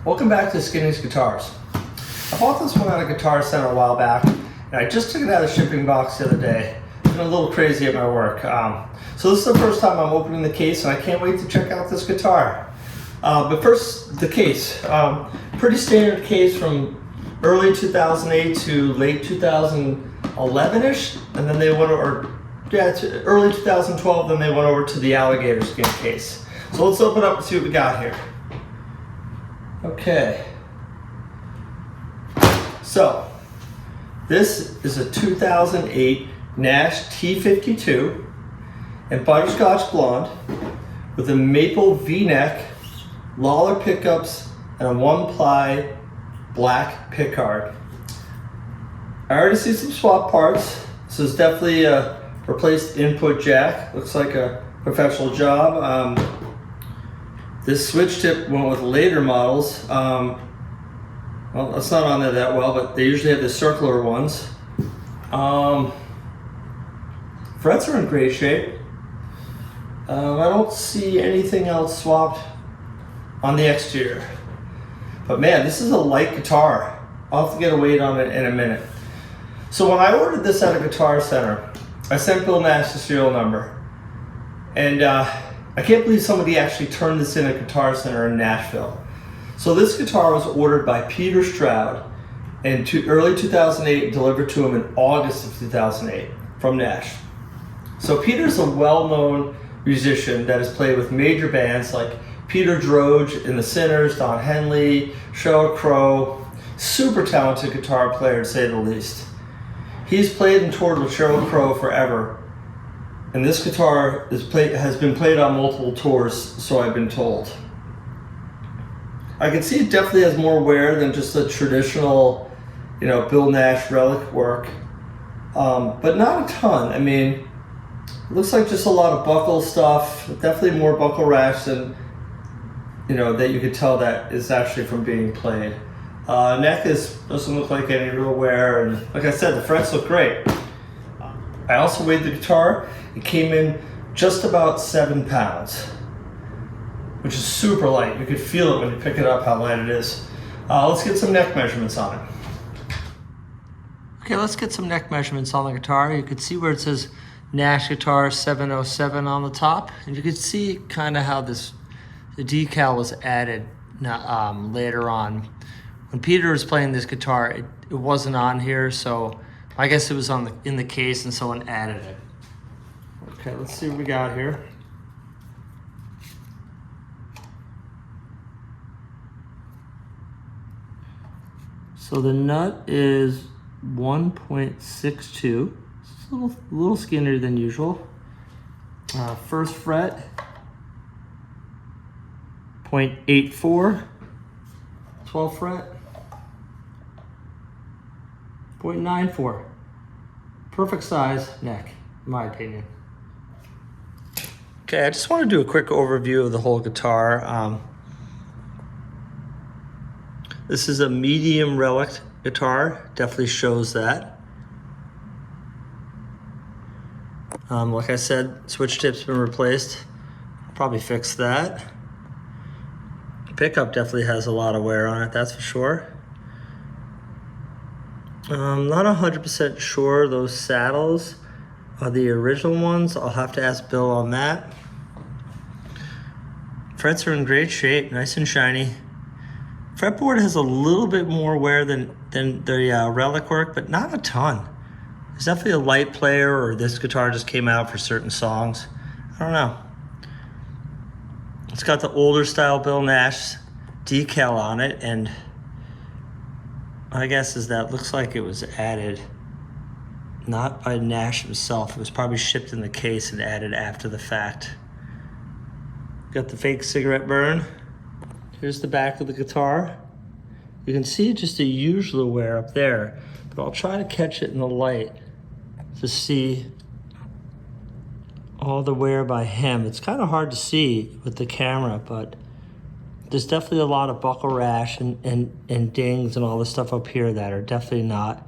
Welcome back to Skinny's Guitars. I bought this one at a Guitar Center a while back, and I just took it out of the shipping box the other day. It's been a little crazy at my work. So this is the first time I'm opening the case, and I can't wait to check out this guitar. But first, the case. Pretty standard case from early 2008 to late 2011-ish, and then they went over, to early 2012, then they went over to the alligator skin case. So let's open up and see what we got here. Okay. So, this is a 2008 Nash T-52 in butterscotch blonde with a maple V-neck, Lawler pickups, and a one-ply black pickguard. I already see some swap parts. This is definitely a replaced input jack. Looks like a professional job. This switch tip went with later models. Well, it's not on there that well, but they usually have the circular ones. Frets are in great shape. I don't see anything else swapped on the exterior. But man, this is a light guitar. I'll have to get a weight on it in a minute. So when I ordered this at a Guitar Center, I sent Bill Nash the serial number. And I can't believe somebody actually turned this in at Guitar Center in Nashville. So this guitar was ordered by Peter Stroud in early 2008 and delivered to him in August of 2008 from Nash. So Peter's a well-known musician that has played with major bands like Peter Stroud and the Sinners, Don Henley, Sheryl Crow. Super talented guitar player, to say the least. He's played and toured with Sheryl Crow forever. And this guitar has been played on multiple tours, so I've been told. I can see it definitely has more wear than just a traditional, Bill Nash relic work, but not a ton. I mean, it looks like just a lot of buckle stuff. Definitely more buckle rash than, that you could tell that is actually from being played. Neck doesn't look like any real wear, and like I said, the frets look great. I also weighed the guitar. It came in just about 7 pounds, which is super light. You can feel it when you pick it up how light it is. Let's get some neck measurements on it. Okay, let's get some neck measurements on the guitar. You can see where it says Nash Guitar 707 on the top, and you can see kind of how the decal was added later on. When Peter was playing this guitar, it wasn't on here, so I guess it was in the case and someone added it. Okay, let's see what we got here. So the nut is 1.62. It's a little skinnier than usual. First fret, 0.84. 12th fret, 0.94. Perfect size neck, in my opinion. Okay, I just want to do a quick overview of the whole guitar. This is a medium relic guitar, definitely shows that. Like I said, switch tip's been replaced. I'll probably fix that. Pickup definitely has a lot of wear on it, that's for sure. I'm not 100% sure those saddles are the original ones. I'll have to ask Bill on that. Frets are in great shape, nice and shiny. Fretboard has a little bit more wear than the relic work, but not a ton. It's definitely a light player, or this guitar just came out for certain songs. I don't know. It's got the older style Bill Nash decal on it, and my guess is that looks like it was added not by Nash himself. It was probably shipped in the case and added after the fact. Got the fake cigarette burn. Here's the back of the guitar. You can see just a usual wear up there, but I'll try to catch it in the light to see all the wear by him. It's kind of hard to see with the camera, but there's definitely a lot of buckle rash and dings and all the stuff up here that are definitely not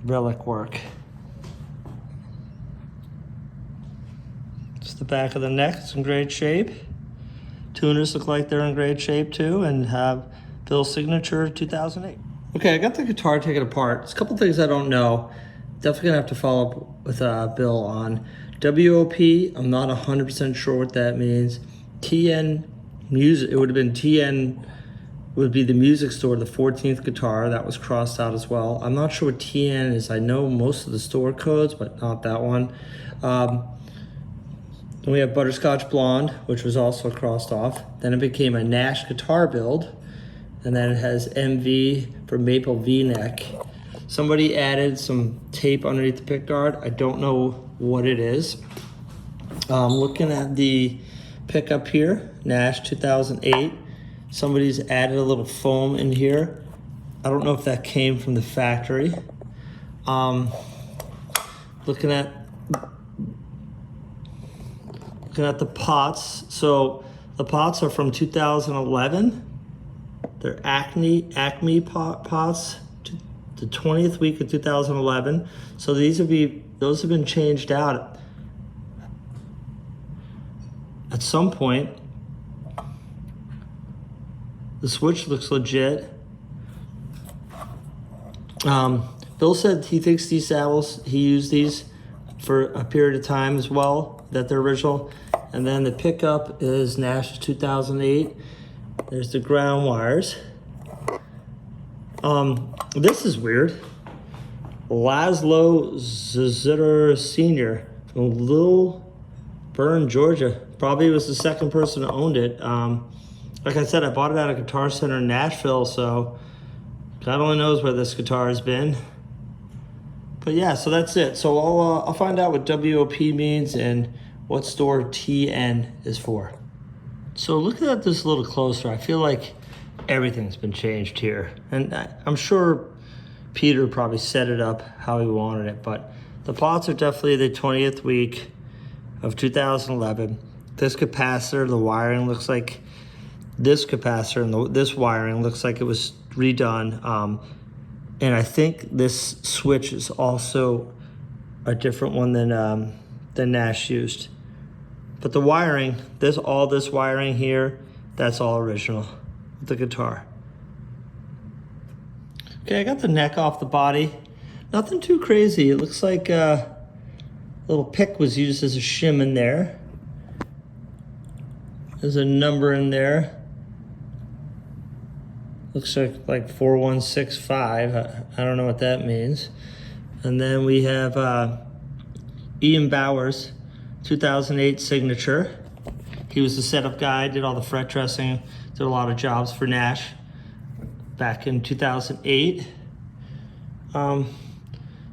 relic work. It's the back of the neck. It's in great shape. Tuners look like they're in great shape too, and have Bill Signature 2008. Okay, I got the guitar taken apart. There's a couple things I don't know. Definitely gonna have to follow up with Bill on. WOP, I'm not 100% sure what that means. TN Music, it would have been TN, would be the music store, the 14th guitar. That was crossed out as well. I'm not sure what TN is. I know most of the store codes, but not that one. Then we have Butterscotch Blonde, which was also crossed off. Then it became a Nash guitar build. And then it has MV for Maple V-neck. Somebody added some tape underneath the pickguard. I don't know what it is. Looking at the pickup here, Nash 2008. Somebody's added a little foam in here. I don't know if that came from the factory. Looking at the pots. So the pots are from 2011. They're Acme pots, the 20th week of 2011. So those have been changed out at some point. The switch looks legit. Bill said he thinks these saddles, he used these for a period of time as well, that they're original. And then the pickup is Nash 2008. There's the ground wires. This is weird. Laszlo Zitter Sr. from Little Burn, Georgia. Probably was the second person who owned it. Like I said, I bought it at a Guitar Center in Nashville, so God only knows where this guitar has been. But yeah, so that's it. So I'll find out what WOP means and what store TN is for. So looking at this a little closer, I feel like everything's been changed here. And I'm sure Peter probably set it up how he wanted it, but the pots are definitely the 20th week of 2011. This capacitor, the wiring looks like this capacitor, and this wiring looks like it was redone. And I think this switch is also a different one than Nash used. But the wiring, all this wiring here, that's all original with the guitar. Okay, I got the neck off the body. Nothing too crazy. It looks like a little pick was used as a shim in there. There's a number in there. Looks like 4165. I don't know what that means. And then we have Ian Bowers, 2008 signature. He was the setup guy, did all the fret dressing, did a lot of jobs for Nash back in 2008.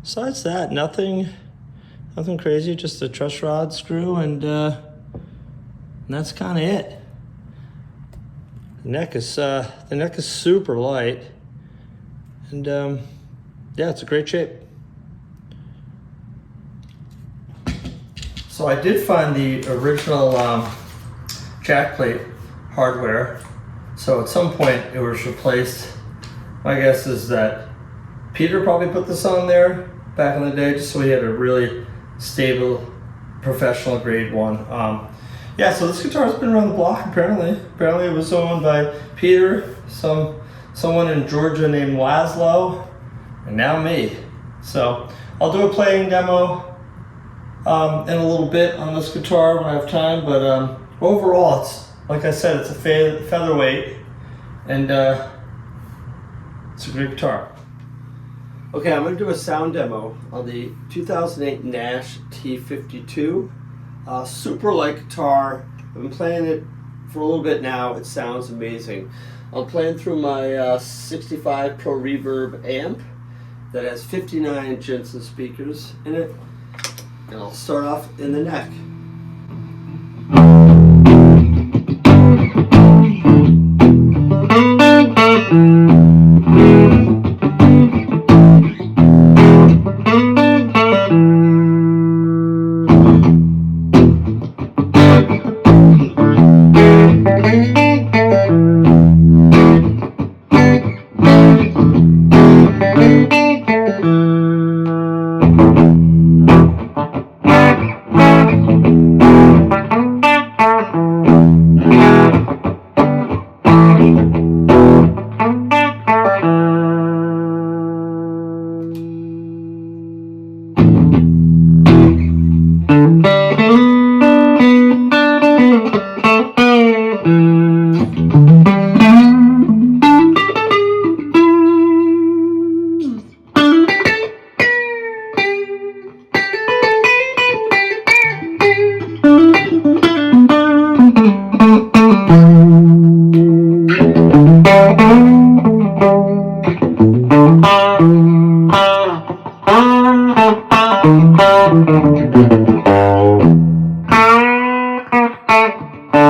Besides that, nothing crazy, just a truss rod screw, and that's kind of it. The neck is super light, and yeah, it's a great shape. So I did find the original jack plate hardware. So at some point it was replaced. My guess is that Peter probably put this on there back in the day just so he had a really stable professional grade one. Yeah, so this guitar has been around the block apparently. Apparently it was owned by Peter, someone in Georgia named Laszlo, and now me. So I'll do a playing demo in a little bit on this guitar when I have time, but overall, it's, like I said, it's a featherweight, and it's a great guitar. Okay, I'm going to do a sound demo on the 2008 Nash T-52. Super light guitar. I've been playing it for a little bit now. It sounds amazing. I'm playing through my 65 Pro Reverb amp that has 59 Jensen speakers in it. And I'll start off in the neck.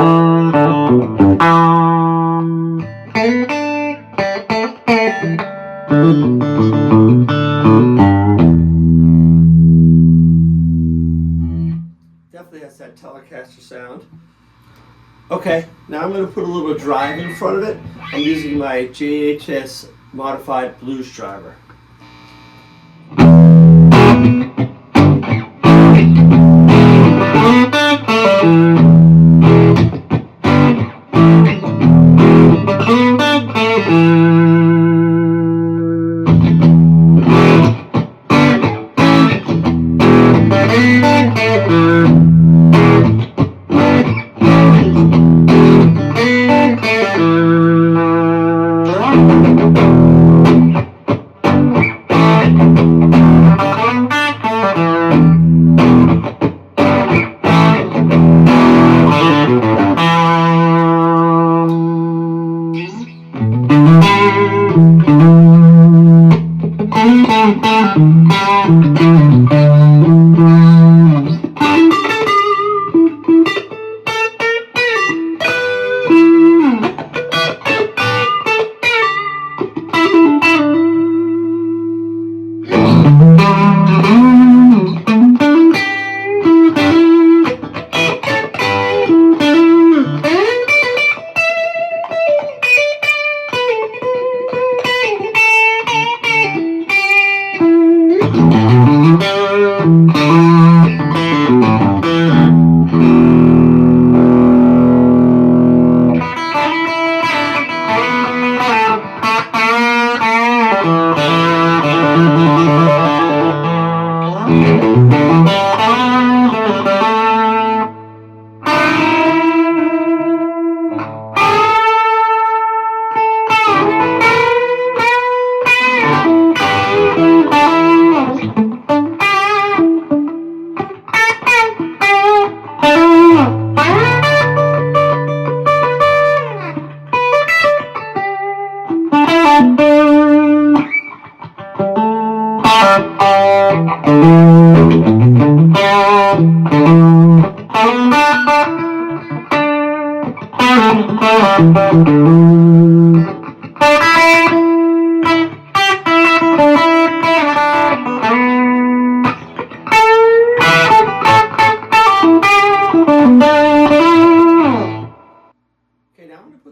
Definitely has that Telecaster sound. Okay, now I'm going to put a little drive in front of it. I'm using my JHS modified blues driver.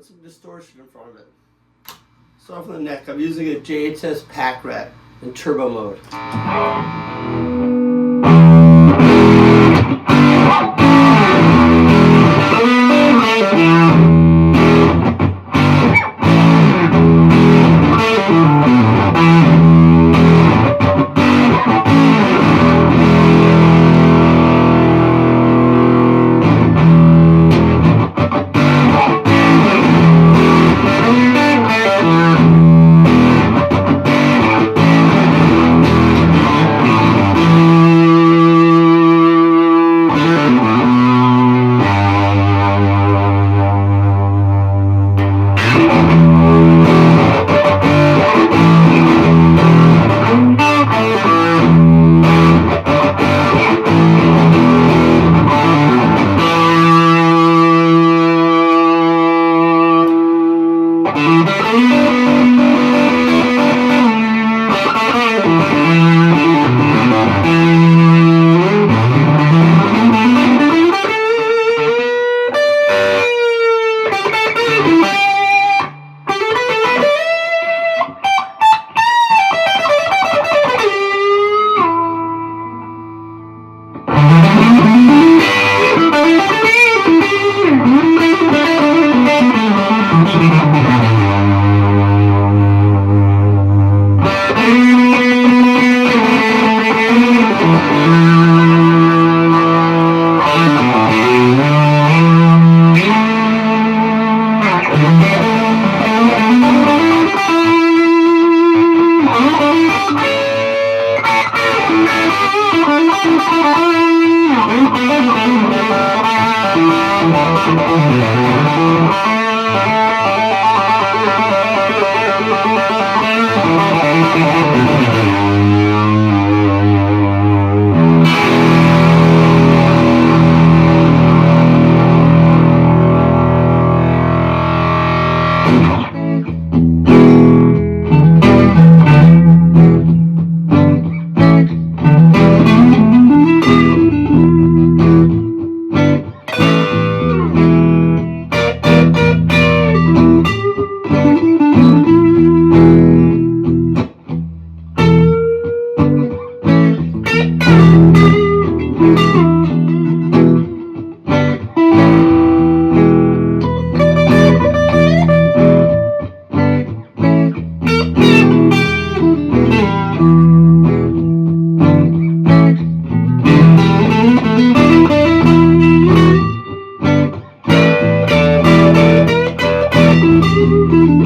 Some distortion in front of it. So for the neck, I'm using a JHS Pack Rat in turbo mode. you.